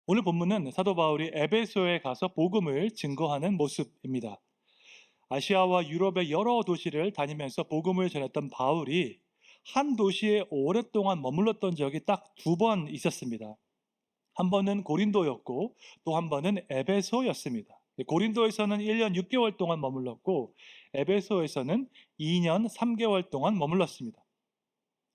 오늘 본문은 사도 바울이 에베소에 가서 복음을 증거하는 모습입니다. 아시아와 유럽의 여러 도시를 다니면서 복음을 전했던 바울이 한 도시에 오랫동안 머물렀던 적이 딱 두 번 있었습니다. 한 번은 고린도였고 또 한 번은 에베소였습니다. 고린도에서는 1년 6개월 동안 머물렀고 에베소에서는 2년 3개월 동안 머물렀습니다.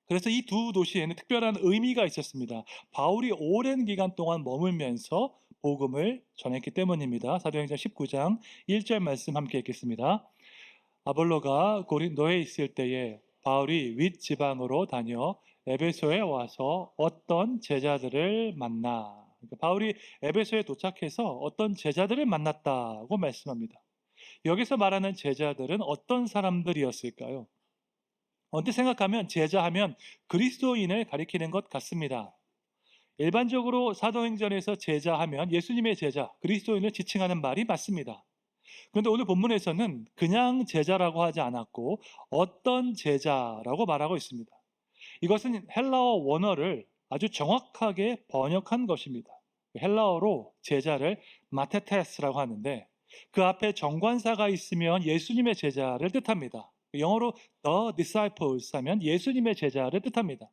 그래서 이 두 도시에는 특별한 의미가 있었습니다. 바울이 오랜 기간 동안 머물면서 복음을 전했기 때문입니다. 사도행전 19장 1절 말씀 함께 읽겠습니다. 아볼로가 고린도에 있을 때에 바울이 윗지방으로 다녀 에베소에 와서 어떤 제자들을 만나. 그러니까 바울이 에베소에 도착해서 어떤 제자들을 만났다고 말씀합니다. 여기서 말하는 제자들은 어떤 사람들이었을까요? 언뜻 생각하면 제자하면 그리스도인을 가리키는 것 같습니다. 일반적으로 사도행전에서 제자하면 예수님의 제자, 그리스도인을 지칭하는 말이 맞습니다. 그런데 오늘 본문에서는 그냥 제자라고 하지 않았고 어떤 제자라고 말하고 있습니다. 이것은 헬라어 원어를 아주 정확하게 번역한 것입니다. 헬라어로 제자를 마테테스라고 하는데 그 앞에 정관사가 있으면 예수님의 제자를 뜻합니다. 영어로 the disciples 하면 예수님의 제자를 뜻합니다.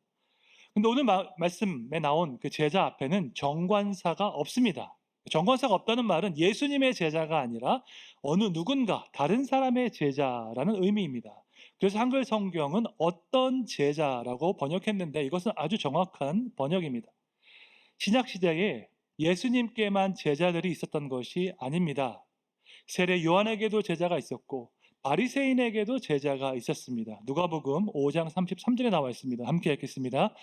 근데 오늘 말씀에 나온 그 제자 앞에는 정관사가 없습니다. 정관사가 없다는 말은 예수님의 제자가 아니라 어느 누군가 다른 사람의 제자라는 의미입니다. 그래서 한글 성경은 어떤 제자라고 번역했는데 이것은 아주 정확한 번역입니다. 신약 시대에 예수님께만 제자들이 있었던 것이 아닙니다. 세례 요한에게도 제자가 있었고 바리새인에게도 제자가 있었습니다. 누가복음 5장 33절에 나와 있습니다. 함께 읽겠습니다.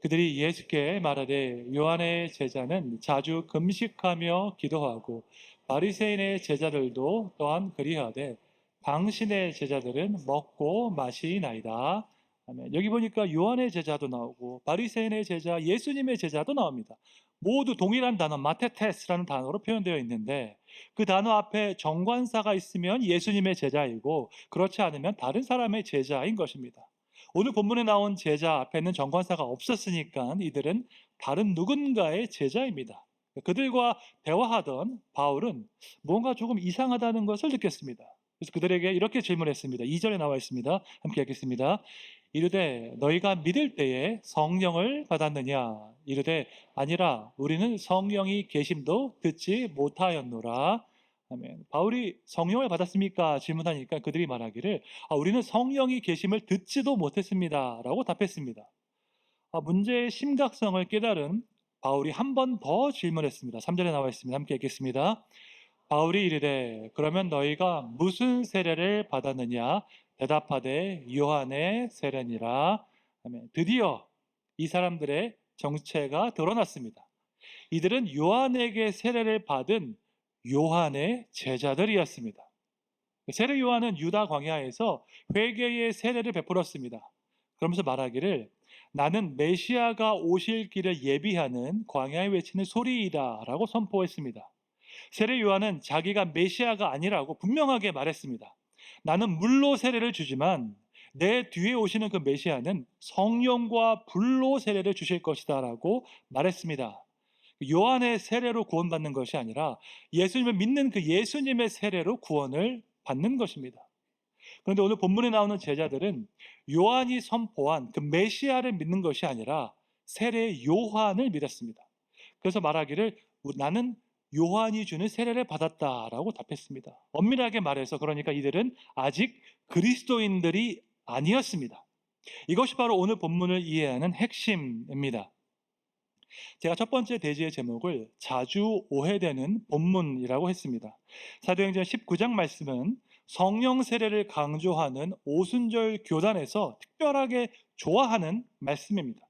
그들이 예수께 말하되 요한의 제자는 자주 금식하며 기도하고 바리새인의 제자들도 또한 그리하되 당신의 제자들은 먹고 마시나이다. 아멘. 여기 보니까 요한의 제자도 나오고 바리새인의 제자, 예수님의 제자도 나옵니다. 모두 동일한 단어 마테테스라는 단어로 표현되어 있는데 그 단어 앞에 정관사가 있으면 예수님의 제자이고 그렇지 않으면 다른 사람의 제자인 것입니다. 오늘 본문에 나온 제자 앞에는 정관사가 없었으니까 이들은 다른 누군가의 제자입니다. 그들과 대화하던 바울은 뭔가 조금 이상하다는 것을 느꼈습니다. 그래서 그들에게 이렇게 질문했습니다. 2절에 나와 있습니다. 함께 읽겠습니다. 이르되 너희가 믿을 때에 성령을 받았느냐? 이르되 아니라 우리는 성령이 계심도 듣지 못하였노라. 아멘. 바울이 성령을 받았습니까? 질문하니까 그들이 말하기를 우리는 성령이 계심을 듣지도 못했습니다. 라고 답했습니다. 문제의 심각성을 깨달은 바울이 한 번 더 질문했습니다. 3절에 나와 있습니다. 함께 읽겠습니다. 바울이 이르되 그러면 너희가 무슨 세례를 받았느냐? 대답하되 요한의 세례니라. 아멘. 드디어 이 사람들의 정체가 드러났습니다. 이들은 요한에게 세례를 받은 요한의 제자들이었습니다. 세례 요한은 유다 광야에서 회개의 세례를 베풀었습니다. 그러면서 말하기를 나는 메시아가 오실 길을 예비하는 광야에 외치는 소리이다 라고 선포했습니다. 세례 요한은 자기가 메시아가 아니라고 분명하게 말했습니다. 나는 물로 세례를 주지만 내 뒤에 오시는 그 메시아는 성령과 불로 세례를 주실 것이다 라고 말했습니다. 요한의 세례로 구원받는 것이 아니라 예수님을 믿는 그 예수님의 세례로 구원을 받는 것입니다. 그런데 오늘 본문에 나오는 제자들은 요한이 선포한 그 메시아를 믿는 것이 아니라 세례 요한을 믿었습니다. 그래서 말하기를 나는 요한이 주는 세례를 받았다라고 답했습니다. 엄밀하게 말해서 그러니까 이들은 아직 그리스도인들이 아니었습니다. 이것이 바로 오늘 본문을 이해하는 핵심입니다. 제가 첫 번째 대지의 제목을 자주 오해되는 본문이라고 했습니다. 사도행전 19장 말씀은 성령 세례를 강조하는 오순절 교단에서 특별하게 좋아하는 말씀입니다.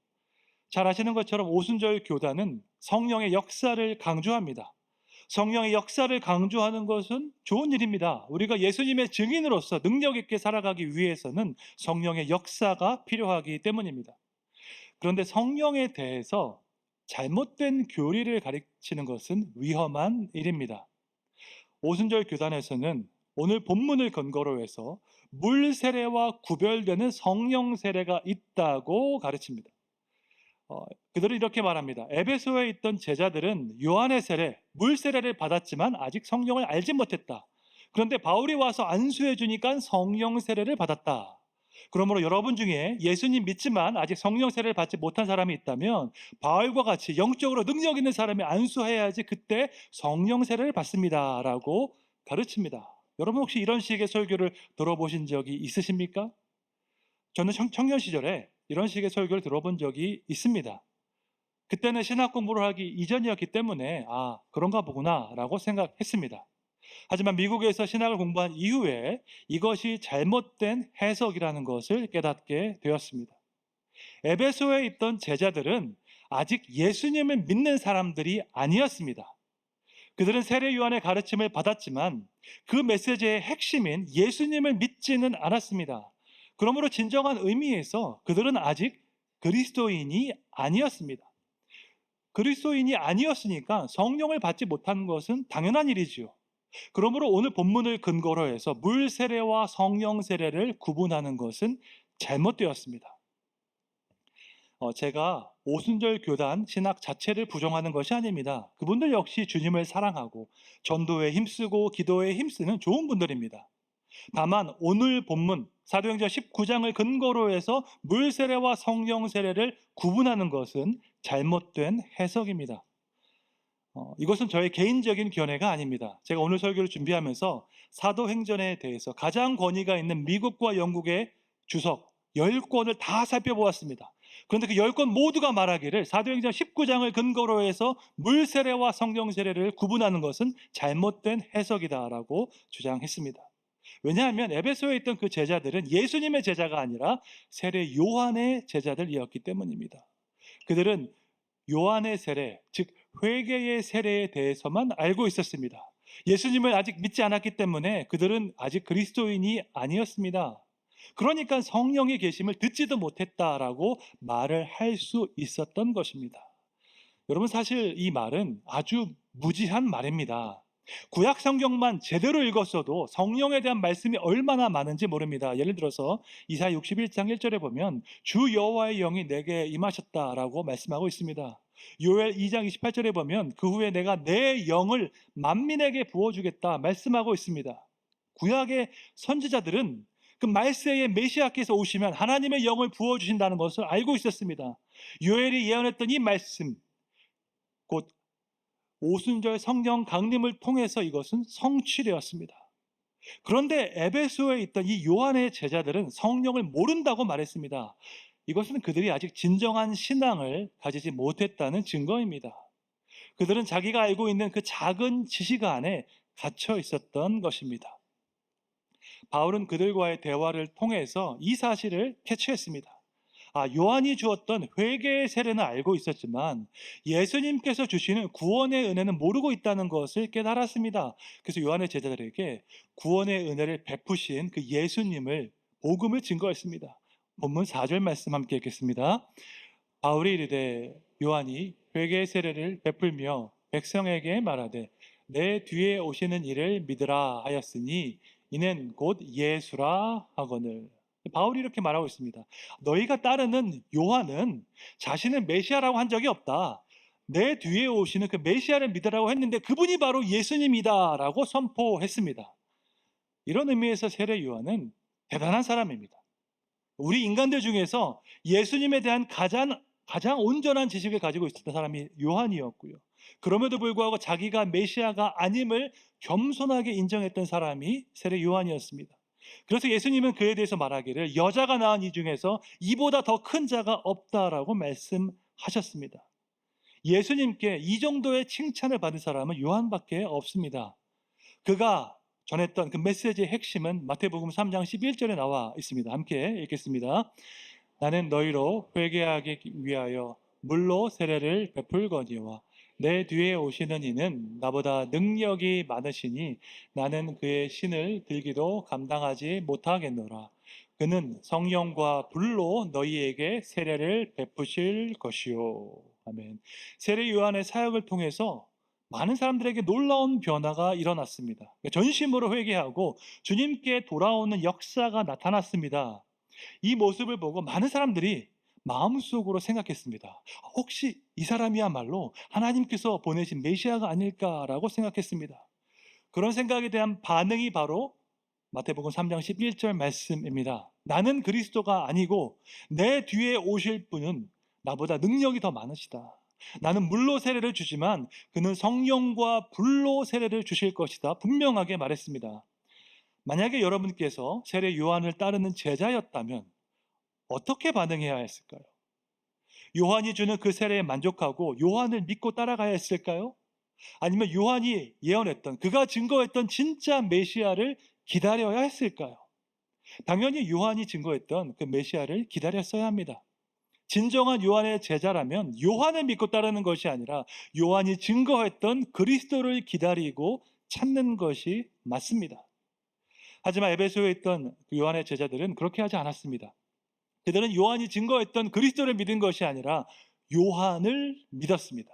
잘 아시는 것처럼 오순절 교단은 성령의 역사를 강조합니다. 성령의 역사를 강조하는 것은 좋은 일입니다. 우리가 예수님의 증인으로서 능력 있게 살아가기 위해서는 성령의 역사가 필요하기 때문입니다. 그런데 성령에 대해서 잘못된 교리를 가르치는 것은 위험한 일입니다. 오순절 교단에서는 오늘 본문을 근거로 해서 물 세례와 구별되는 성령 세례가 있다고 가르칩니다. 그들은 이렇게 말합니다. 에베소에 있던 제자들은 요한의 세례, 물 세례를 받았지만 아직 성령을 알지 못했다. 그런데 바울이 와서 안수해 주니까 성령 세례를 받았다. 그러므로 여러분 중에 예수님 믿지만 아직 성령 세례를 받지 못한 사람이 있다면 바울과 같이 영적으로 능력 있는 사람이 안수해야지 그때 성령 세례를 받습니다라고 가르칩니다. 여러분 혹시 이런 식의 설교를 들어보신 적이 있으십니까? 저는 청년 시절에 이런 식의 설교를 들어본 적이 있습니다. 그때는 신학 공부를 하기 이전이었기 때문에 그런가 보구나라고 생각했습니다. 하지만 미국에서 신학을 공부한 이후에 이것이 잘못된 해석이라는 것을 깨닫게 되었습니다. 에베소에 있던 제자들은 아직 예수님을 믿는 사람들이 아니었습니다. 그들은 세례 요한의 가르침을 받았지만 그 메시지의 핵심인 예수님을 믿지는 않았습니다. 그러므로 진정한 의미에서 그들은 아직 그리스도인이 아니었습니다. 그리스도인이 아니었으니까 성령을 받지 못한 것은 당연한 일이지요. 그러므로 오늘 본문을 근거로 해서 물 세례와 성령 세례를 구분하는 것은 잘못되었습니다. 제가 오순절 교단 신학 자체를 부정하는 것이 아닙니다. 그분들 역시 주님을 사랑하고 전도에 힘쓰고 기도에 힘쓰는 좋은 분들입니다. 다만 오늘 본문 사도행전 19장을 근거로 해서 물 세례와 성령 세례를 구분하는 것은 잘못된 해석입니다. 이것은 저의 개인적인 견해가 아닙니다. 제가 오늘 설교를 준비하면서 사도행전에 대해서 가장 권위가 있는 미국과 영국의 주석 10권을 다 살펴보았습니다. 그런데 그 10권 모두가 말하기를 사도행전 19장을 근거로 해서 물 세례와 성령 세례를 구분하는 것은 잘못된 해석이다라고 주장했습니다. 왜냐하면 에베소에 있던 그 제자들은 예수님의 제자가 아니라 세례 요한의 제자들이었기 때문입니다. 그들은 요한의 세례, 즉 회개의 세례에 대해서만 알고 있었습니다. 예수님을 아직 믿지 않았기 때문에 그들은 아직 그리스도인이 아니었습니다. 그러니까 성령의 계심을 듣지도 못했다라고 말을 할 수 있었던 것입니다. 여러분 사실 이 말은 아주 무지한 말입니다. 구약 성경만 제대로 읽었어도 성령에 대한 말씀이 얼마나 많은지 모릅니다. 예를 들어서 이사야 61장 1절에 보면 주 여호와의 영이 내게 임하셨다라고 말씀하고 있습니다. 요엘 2장 28절에 보면 그 후에 내가 내 영을 만민에게 부어주겠다 말씀하고 있습니다. 구약의 선지자들은 그 말세의 메시아께서 오시면 하나님의 영을 부어주신다는 것을 알고 있었습니다. 요엘이 예언했던 이 말씀, 곧 오순절 성령 강림을 통해서 이것은 성취되었습니다. 그런데 에베소에 있던 이 요한의 제자들은 성령을 모른다고 말했습니다. 이것은 그들이 아직 진정한 신앙을 가지지 못했다는 증거입니다. 그들은 자기가 알고 있는 그 작은 지식 안에 갇혀 있었던 것입니다. 바울은 그들과의 대화를 통해서 이 사실을 캐치했습니다. 요한이 주었던 회개의 세례는 알고 있었지만 예수님께서 주시는 구원의 은혜는 모르고 있다는 것을 깨달았습니다. 그래서 요한의 제자들에게 구원의 은혜를 베푸신 그 예수님을 복음을 증거했습니다. 본문 4절 말씀 함께 읽겠습니다. 바울이 이르되 요한이 회개의 세례를 베풀며 백성에게 말하되 내 뒤에 오시는 이를 믿으라 하였으니 이는 곧 예수라 하거늘. 바울이 이렇게 말하고 있습니다. 너희가 따르는 요한은 자신을 메시아라고 한 적이 없다. 내 뒤에 오시는 그 메시아를 믿으라고 했는데 그분이 바로 예수님이다 라고 선포했습니다. 이런 의미에서 세례 요한은 대단한 사람입니다. 우리 인간들 중에서 예수님에 대한 가장 온전한 지식을 가지고 있었던 사람이 요한이었고요. 그럼에도 불구하고 자기가 메시아가 아님을 겸손하게 인정했던 사람이 세례 요한이었습니다. 그래서 예수님은 그에 대해서 말하기를 여자가 낳은 이 중에서 이보다 더 큰 자가 없다라고 말씀하셨습니다. 예수님께 이 정도의 칭찬을 받은 사람은 요한밖에 없습니다. 그가 전했던 그 메시지의 핵심은 마태복음 3장 11절에 나와 있습니다. 함께 읽겠습니다. 나는 너희로 회개하기 위하여 물로 세례를 베풀거니와 내 뒤에 오시는 이는 나보다 능력이 많으시니 나는 그의 신을 들기도 감당하지 못하겠노라. 그는 성령과 불로 너희에게 세례를 베푸실 것이요. 아멘. 세례 요한의 사역을 통해서 많은 사람들에게 놀라운 변화가 일어났습니다. 전심으로 회개하고 주님께 돌아오는 역사가 나타났습니다. 이 모습을 보고 많은 사람들이 마음속으로 생각했습니다. 혹시 이 사람이야말로 하나님께서 보내신 메시아가 아닐까라고 생각했습니다. 그런 생각에 대한 반응이 바로 마태복음 3장 11절 말씀입니다. 나는 그리스도가 아니고 내 뒤에 오실 분은 나보다 능력이 더 많으시다. 나는 물로 세례를 주지만 그는 성령과 불로 세례를 주실 것이다. 분명하게 말했습니다. 만약에 여러분께서 세례 요한을 따르는 제자였다면 어떻게 반응해야 했을까요? 요한이 주는 그 세례에 만족하고 요한을 믿고 따라가야 했을까요? 아니면 요한이 예언했던, 그가 증거했던 진짜 메시아를 기다려야 했을까요? 당연히 요한이 증거했던 그 메시아를 기다렸어야 합니다. 진정한 요한의 제자라면 요한을 믿고 따르는 것이 아니라 요한이 증거했던 그리스도를 기다리고 찾는 것이 맞습니다. 하지만 에베소에 있던 그 요한의 제자들은 그렇게 하지 않았습니다. 그들은 요한이 증거했던 그리스도를 믿은 것이 아니라 요한을 믿었습니다.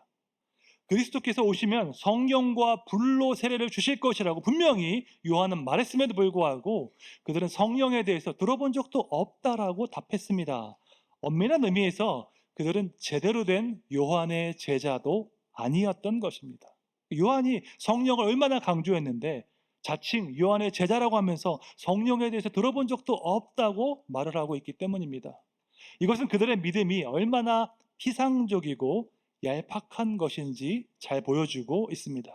그리스도께서 오시면 성령과 불로 세례를 주실 것이라고 분명히 요한은 말했음에도 불구하고 그들은 성령에 대해서 들어본 적도 없다라고 답했습니다. 엄밀한 의미에서 그들은 제대로 된 요한의 제자도 아니었던 것입니다. 요한이 성령을 얼마나 강조했는데 자칭 요한의 제자라고 하면서 성령에 대해서 들어본 적도 없다고 말을 하고 있기 때문입니다. 이것은 그들의 믿음이 얼마나 피상적이고 얄팍한 것인지 잘 보여주고 있습니다.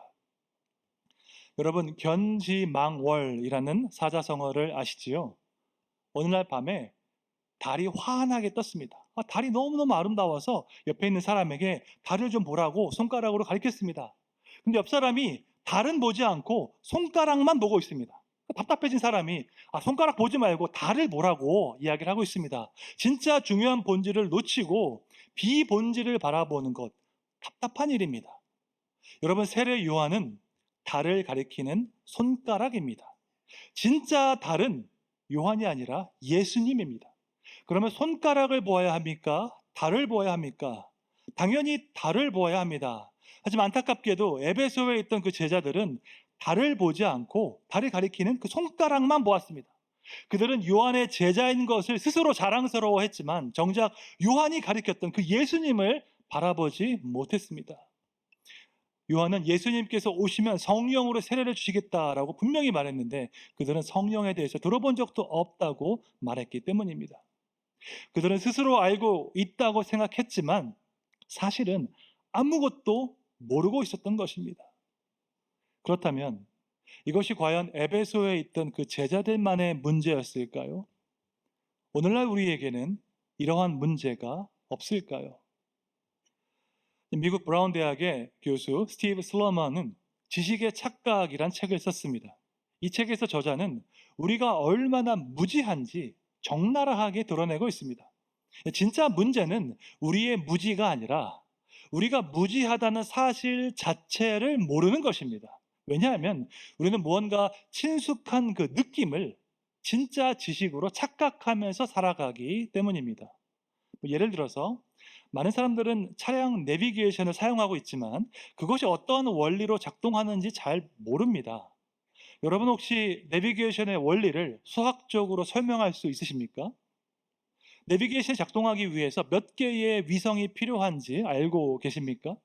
여러분, 견지망월이라는 사자성어를 아시지요? 어느 날 밤에 달이 환하게 떴습니다. 달이 너무너무 아름다워서 옆에 있는 사람에게 달을 좀 보라고 손가락으로 가리켰습니다. 근데 옆 사람이 달은 보지 않고 손가락만 보고 있습니다. 답답해진 사람이 손가락 보지 말고 달을 보라고 이야기를 하고 있습니다. 진짜 중요한 본질을 놓치고 비본질을 바라보는 것, 답답한 일입니다. 여러분, 세례 요한은 달을 가리키는 손가락입니다. 진짜 달은 요한이 아니라 예수님입니다. 그러면 손가락을 보아야 합니까? 달을 보아야 합니까? 당연히 달을 보아야 합니다. 하지만 안타깝게도 에베소에 있던 그 제자들은 달을 보지 않고 달을 가리키는 그 손가락만 보았습니다. 그들은 요한의 제자인 것을 스스로 자랑스러워했지만 정작 요한이 가리켰던 그 예수님을 바라보지 못했습니다. 요한은 예수님께서 오시면 성령으로 세례를 주시겠다라고 분명히 말했는데 그들은 성령에 대해서 들어본 적도 없다고 말했기 때문입니다. 그들은 스스로 알고 있다고 생각했지만 사실은 아무것도 모르고 있었던 것입니다. 그렇다면 이것이 과연 에베소에 있던 그 제자들만의 문제였을까요? 오늘날 우리에게는 이러한 문제가 없을까요? 미국 브라운 대학의 교수 스티브 슬러먼은 지식의 착각이란 책을 썼습니다. 이 책에서 저자는 우리가 얼마나 무지한지 적나라하게 드러내고 있습니다. 진짜 문제는 우리의 무지가 아니라 우리가 무지하다는 사실 자체를 모르는 것입니다. 왜냐하면 우리는 무언가 친숙한 그 느낌을 진짜 지식으로 착각하면서 살아가기 때문입니다. 예를 들어서 많은 사람들은 차량 내비게이션을 사용하고 있지만 그것이 어떠한 원리로 작동하는지 잘 모릅니다. 여러분 혹시 내비게이션의 원리를 수학적으로 설명할 수 있으십니까? 내비게이션이 작동하기 위해서 몇 개의 위성이 필요한지 알고 계십니까?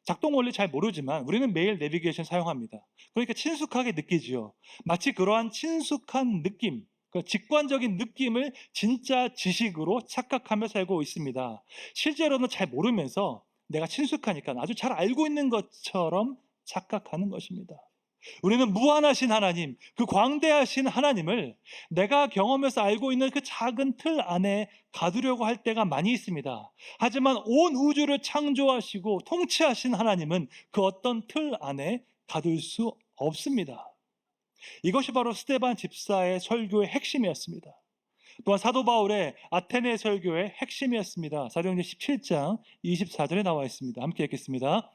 작동 원리 잘 모르지만 우리는 매일 내비게이션 사용합니다. 그러니까 친숙하게 느끼지요. 마치 그러한 친숙한 느낌, 그 직관적인 느낌을 진짜 지식으로 착각하며 살고 있습니다. 실제로는 잘 모르면서 내가 친숙하니까 아주 잘 알고 있는 것처럼 착각하는 것입니다. 우리는 무한하신 하나님, 그 광대하신 하나님을 내가 경험해서 알고 있는 그 작은 틀 안에 가두려고 할 때가 많이 있습니다. 하지만 온 우주를 창조하시고 통치하신 하나님은 그 어떤 틀 안에 가둘 수 없습니다. 이것이 바로 스데반 집사의 설교의 핵심이었습니다. 또한 사도 바울의 아테네 설교의 핵심이었습니다. 사도행전 17장 24절에 나와 있습니다. 함께 읽겠습니다.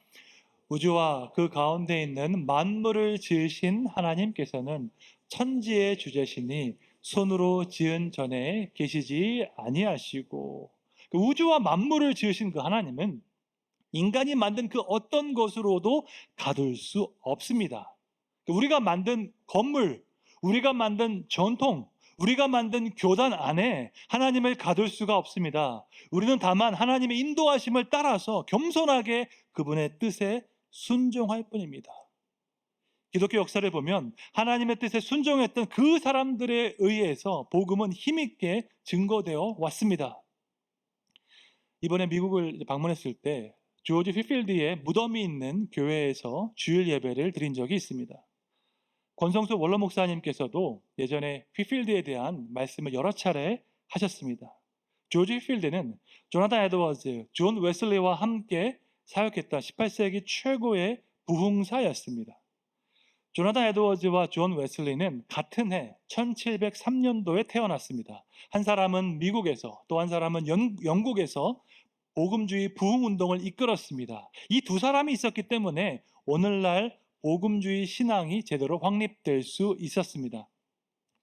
우주와 그 가운데 있는 만물을 지으신 하나님께서는 천지의 주제시니 손으로 지은 전에 계시지 아니하시고, 우주와 만물을 지으신 그 하나님은 인간이 만든 그 어떤 것으로도 가둘 수 없습니다. 우리가 만든 건물, 우리가 만든 전통, 우리가 만든 교단 안에 하나님을 가둘 수가 없습니다. 우리는 다만 하나님의 인도하심을 따라서 겸손하게 그분의 뜻에 순종할 뿐입니다. 기독교 역사를 보면 하나님의 뜻에 순종했던 그 사람들에 의해서 복음은 힘있게 증거되어 왔습니다. 이번에 미국을 방문했을 때 조지 휘필드의 무덤이 있는 교회에서 주일 예배를 드린 적이 있습니다. 권성수 원로 목사님께서도 예전에 휘필드에 대한 말씀을 여러 차례 하셨습니다. 조지 휘필드는 조나단 에드워즈, 존 웨슬리와 함께 사역했던 18세기 최고의 부흥사였습니다. 조나단 에드워즈와 존 웨슬리는 같은 해 1703년도에 태어났습니다. 한 사람은 미국에서 또 한 사람은 영국에서 복음주의 부흥운동을 이끌었습니다. 이 두 사람이 있었기 때문에 오늘날 복음주의 신앙이 제대로 확립될 수 있었습니다.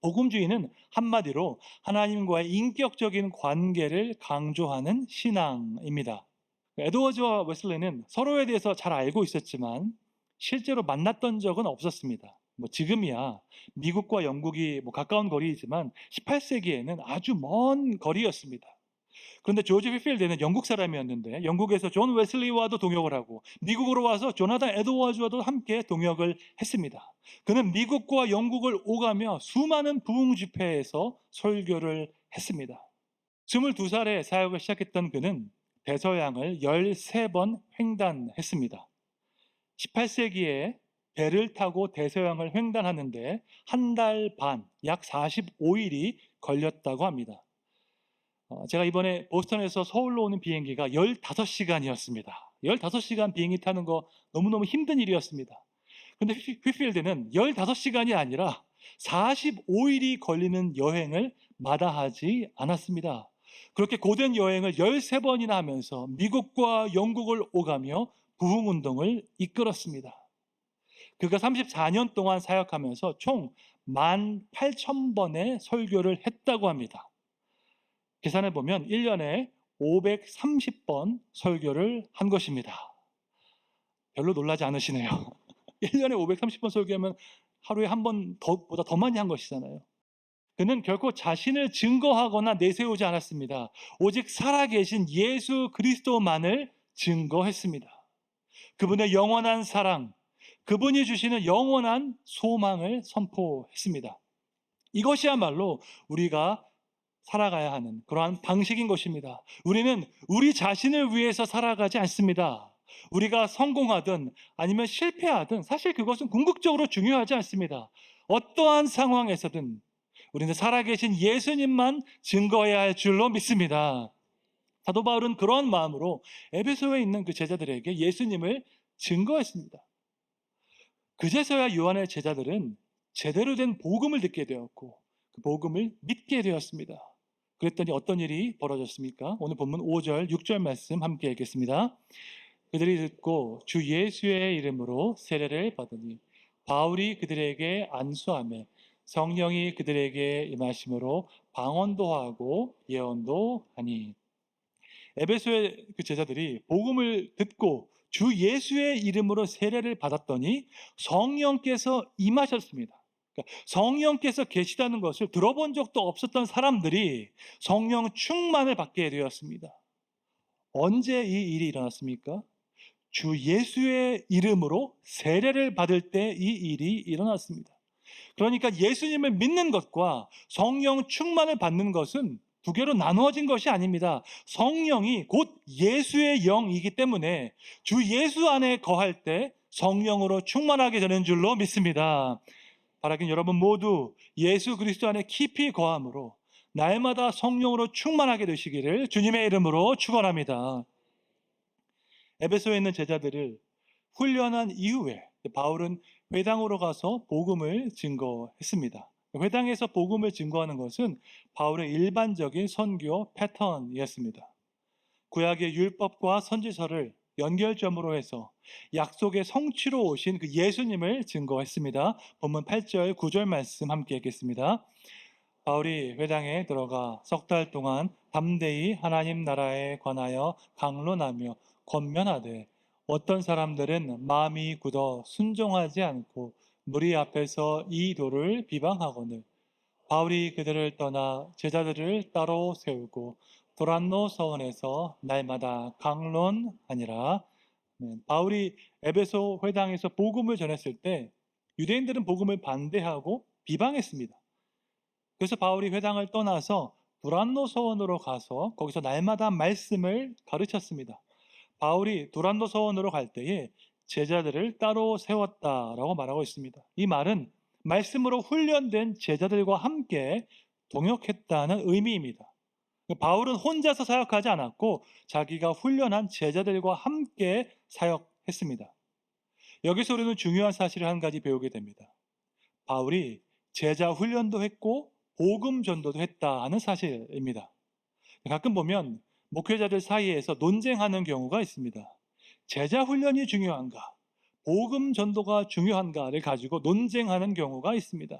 복음주의는 한마디로 하나님과의 인격적인 관계를 강조하는 신앙입니다. 에드워즈와 웨슬리는 서로에 대해서 잘 알고 있었지만 실제로 만났던 적은 없었습니다. 지금이야 미국과 영국이 가까운 거리이지만 18세기에는 아주 먼 거리였습니다. 그런데 조지 휘필드는 영국 사람이었는데 영국에서 존 웨슬리와도 동역을 하고 미국으로 와서 조나단 에드워즈와도 함께 동역을 했습니다. 그는 미국과 영국을 오가며 수많은 부흥 집회에서 설교를 했습니다. 22살에 사역을 시작했던 그는 대서양을 13번 횡단했습니다. 18세기에 배를 타고 대서양을 횡단하는데 한 달 반, 약 45일이 걸렸다고 합니다. 제가 이번에 보스턴에서 서울로 오는 비행기가 15시간이었습니다. 15시간 비행기 타는 거 너무너무 힘든 일이었습니다. 근데 휘필드는 15시간이 아니라 45일이 걸리는 여행을 마다하지 않았습니다. 그렇게 고된 여행을 13번이나 하면서 미국과 영국을 오가며 부흥운동을 이끌었습니다. 그가 34년 동안 사역하면서 총 18,000번의 설교를 했다고 합니다. 계산해 보면 1년에 530번 설교를 한 것입니다. 별로 놀라지 않으시네요. 1년에 530번 설교하면 하루에 한 번보다 더 많이 한 것이잖아요. 그는 결코 자신을 증거하거나 내세우지 않았습니다. 오직 살아계신 예수 그리스도만을 증거했습니다. 그분의 영원한 사랑, 그분이 주시는 영원한 소망을 선포했습니다. 이것이야말로 우리가 살아가야 하는 그러한 방식인 것입니다. 우리는 우리 자신을 위해서 살아가지 않습니다. 우리가 성공하든 아니면 실패하든 사실 그것은 궁극적으로 중요하지 않습니다. 어떠한 상황에서든 우리는 살아계신 예수님만 증거해야 할 줄로 믿습니다. 사도 바울은 그런 마음으로 에베소에 있는 그 제자들에게 예수님을 증거했습니다. 그제서야 요한의 제자들은 제대로 된 복음을 듣게 되었고 그 복음을 믿게 되었습니다. 그랬더니 어떤 일이 벌어졌습니까? 오늘 본문 5절, 6절 말씀 함께 읽겠습니다. 그들이 듣고 주 예수의 이름으로 세례를 받으니 바울이 그들에게 안수하며 성령이 그들에게 임하심으로 방언도 하고 예언도 하니. 에베소의 그 제자들이 복음을 듣고 주 예수의 이름으로 세례를 받았더니 성령께서 임하셨습니다. 성령께서 계시다는 것을 들어본 적도 없었던 사람들이 성령 충만을 받게 되었습니다. 언제 이 일이 일어났습니까? 주 예수의 이름으로 세례를 받을 때 이 일이 일어났습니다. 그러니까 예수님을 믿는 것과 성령 충만을 받는 것은 두 개로 나누어진 것이 아닙니다. 성령이 곧 예수의 영이기 때문에 주 예수 안에 거할 때 성령으로 충만하게 되는 줄로 믿습니다. 바라긴 여러분 모두 예수 그리스도 안에 깊이 거함으로 날마다 성령으로 충만하게 되시기를 주님의 이름으로 축원합니다. 에베소에 있는 제자들을 훈련한 이후에 바울은 회당으로 가서 복음을 증거했습니다. 회당에서 복음을 증거하는 것은 바울의 일반적인 선교 패턴이었습니다. 구약의 율법과 선지서를 연결점으로 해서 약속의 성취로 오신 그 예수님을 증거했습니다. 본문 8절, 9절 말씀 함께 읽겠습니다. 바울이 회당에 들어가 석 달 동안 담대히 하나님 나라에 관하여 강론하며 권면하되 어떤 사람들은 마음이 굳어 순종하지 않고 무리 앞에서 이 도를 비방하거늘 바울이 그들을 떠나 제자들을 따로 세우고 도란노 서원에서 날마다 강론하니라. 바울이 에베소 회당에서 복음을 전했을 때 유대인들은 복음을 반대하고 비방했습니다. 그래서 바울이 회당을 떠나서 두란노 서원으로 가서 거기서 날마다 말씀을 가르쳤습니다. 바울이 두란노 서원으로 갈 때에 제자들을 따로 세웠다라고 말하고 있습니다. 이 말은 말씀으로 훈련된 제자들과 함께 동역했다는 의미입니다. 바울은 혼자서 사역하지 않았고 자기가 훈련한 제자들과 함께 사역했습니다. 여기서 우리는 중요한 사실을 한 가지 배우게 됩니다. 바울이 제자 훈련도 했고 복음 전도도 했다 하는 사실입니다. 가끔 보면 목회자들 사이에서 논쟁하는 경우가 있습니다. 제자 훈련이 중요한가, 복음 전도가 중요한가를 가지고 논쟁하는 경우가 있습니다.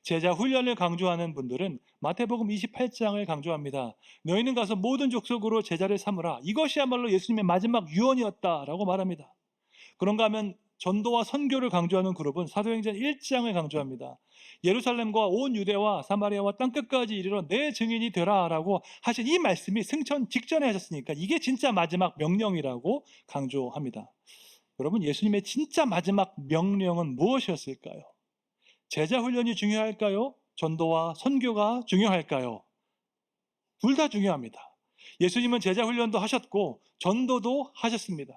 제자 훈련을 강조하는 분들은 마태복음 28장을 강조합니다. 너희는 가서 모든 족속으로 제자를 삼으라. 이것이야말로 예수님의 마지막 유언이었다라고 말합니다. 그런가 하면 전도와 선교를 강조하는 그룹은 사도행전 1장을 강조합니다. 예루살렘과 온 유대와 사마리아와 땅끝까지 이르러 내 증인이 되라라고 하신 이 말씀이 승천 직전에 하셨으니까 이게 진짜 마지막 명령이라고 강조합니다. 여러분, 예수님의 진짜 마지막 명령은 무엇이었을까요? 제자 훈련이 중요할까요? 전도와 선교가 중요할까요? 둘 다 중요합니다. 예수님은 제자 훈련도 하셨고 전도도 하셨습니다.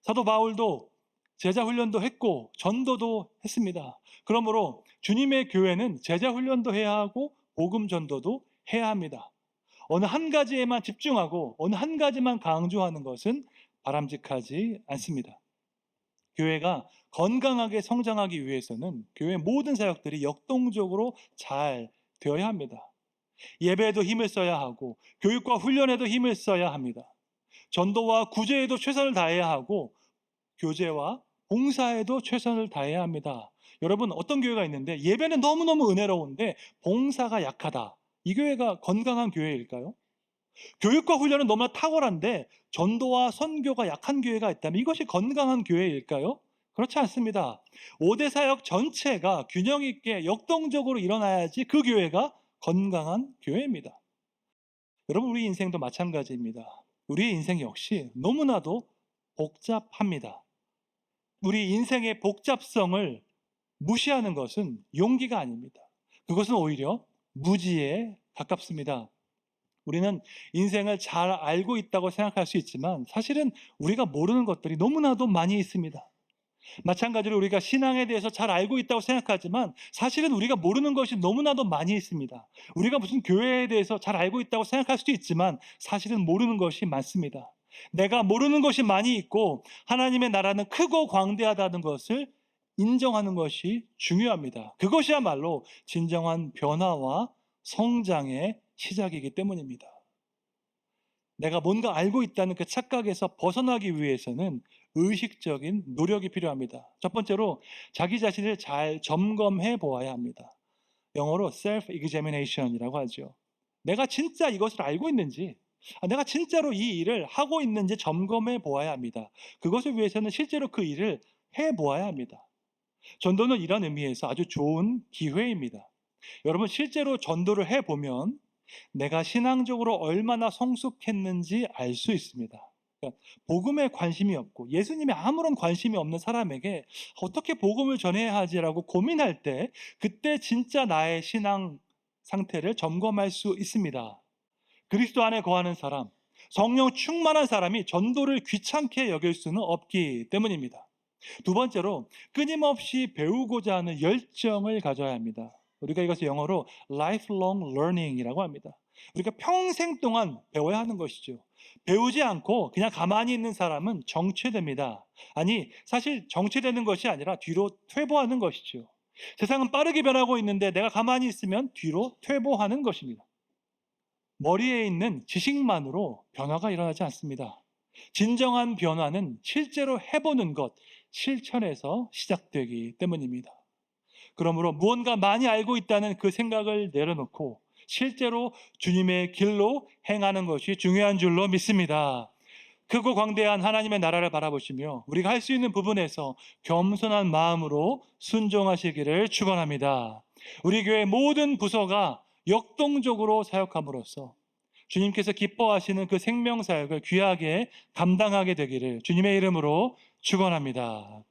사도 바울도 제자 훈련도 했고 전도도 했습니다. 그러므로 주님의 교회는 제자 훈련도 해야 하고 복음 전도도 해야 합니다. 어느 한 가지에만 집중하고 어느 한 가지만 강조하는 것은 바람직하지 않습니다. 교회가 건강하게 성장하기 위해서는 교회 모든 사역들이 역동적으로 잘 되어야 합니다. 예배에도 힘을 써야 하고 교육과 훈련에도 힘을 써야 합니다. 전도와 구제에도 최선을 다해야 하고 교제와 봉사에도 최선을 다해야 합니다. 여러분, 어떤 교회가 있는데 예배는 너무너무 은혜로운데 봉사가 약하다. 이 교회가 건강한 교회일까요? 교육과 훈련은 너무나 탁월한데 전도와 선교가 약한 교회가 있다면 이것이 건강한 교회일까요? 그렇지 않습니다. 5대 사역 전체가 균형 있게 역동적으로 일어나야지 그 교회가 건강한 교회입니다. 여러분, 우리 인생도 마찬가지입니다. 우리의 인생 역시 너무나도 복잡합니다. 우리 인생의 복잡성을 무시하는 것은 용기가 아닙니다. 그것은 오히려 무지에 가깝습니다. 우리는 인생을 잘 알고 있다고 생각할 수 있지만 사실은 우리가 모르는 것들이 너무나도 많이 있습니다. 마찬가지로 우리가 신앙에 대해서 잘 알고 있다고 생각하지만 사실은 우리가 모르는 것이 너무나도 많이 있습니다. 우리가 무슨 교회에 대해서 잘 알고 있다고 생각할 수도 있지만 사실은 모르는 것이 많습니다. 내가 모르는 것이 많이 있고 하나님의 나라는 크고 광대하다는 것을 인정하는 것이 중요합니다. 그것이야말로 진정한 변화와 성장의 시작이기 때문입니다. 내가 뭔가 알고 있다는 그 착각에서 벗어나기 위해서는 의식적인 노력이 필요합니다. 첫 번째로 자기 자신을 잘 점검해 보아야 합니다. 영어로 self-examination이라고 하죠. 내가 진짜 이것을 알고 있는지, 내가 진짜로 이 일을 하고 있는지 점검해 보아야 합니다. 그것을 위해서는 실제로 그 일을 해 보아야 합니다. 전도는 이런 의미에서 아주 좋은 기회입니다. 여러분, 실제로 전도를 해 보면 내가 신앙적으로 얼마나 성숙했는지 알 수 있습니다. 그러니까 복음에 관심이 없고 예수님에 아무런 관심이 없는 사람에게 어떻게 복음을 전해야 하지라고 고민할 때 그때 진짜 나의 신앙 상태를 점검할 수 있습니다. 그리스도 안에 거하는 사람, 성령 충만한 사람이 전도를 귀찮게 여길 수는 없기 때문입니다. 두 번째로 끊임없이 배우고자 하는 열정을 가져야 합니다. 우리가 이것을 영어로 lifelong learning이라고 합니다. 우리가 평생 동안 배워야 하는 것이죠. 배우지 않고 그냥 가만히 있는 사람은 정체됩니다. 아니, 사실 정체되는 것이 아니라 뒤로 퇴보하는 것이죠. 세상은 빠르게 변하고 있는데 내가 가만히 있으면 뒤로 퇴보하는 것입니다. 머리에 있는 지식만으로 변화가 일어나지 않습니다. 진정한 변화는 실제로 해보는 것, 실천에서 시작되기 때문입니다. 그러므로 무언가 많이 알고 있다는 그 생각을 내려놓고 실제로 주님의 길로 행하는 것이 중요한 줄로 믿습니다. 크고 광대한 하나님의 나라를 바라보시며 우리가 할 수 있는 부분에서 겸손한 마음으로 순종하시기를 축원합니다. 우리 교회 모든 부서가 역동적으로 사역함으로써 주님께서 기뻐하시는 그 생명 사역을 귀하게 감당하게 되기를 주님의 이름으로 축원합니다.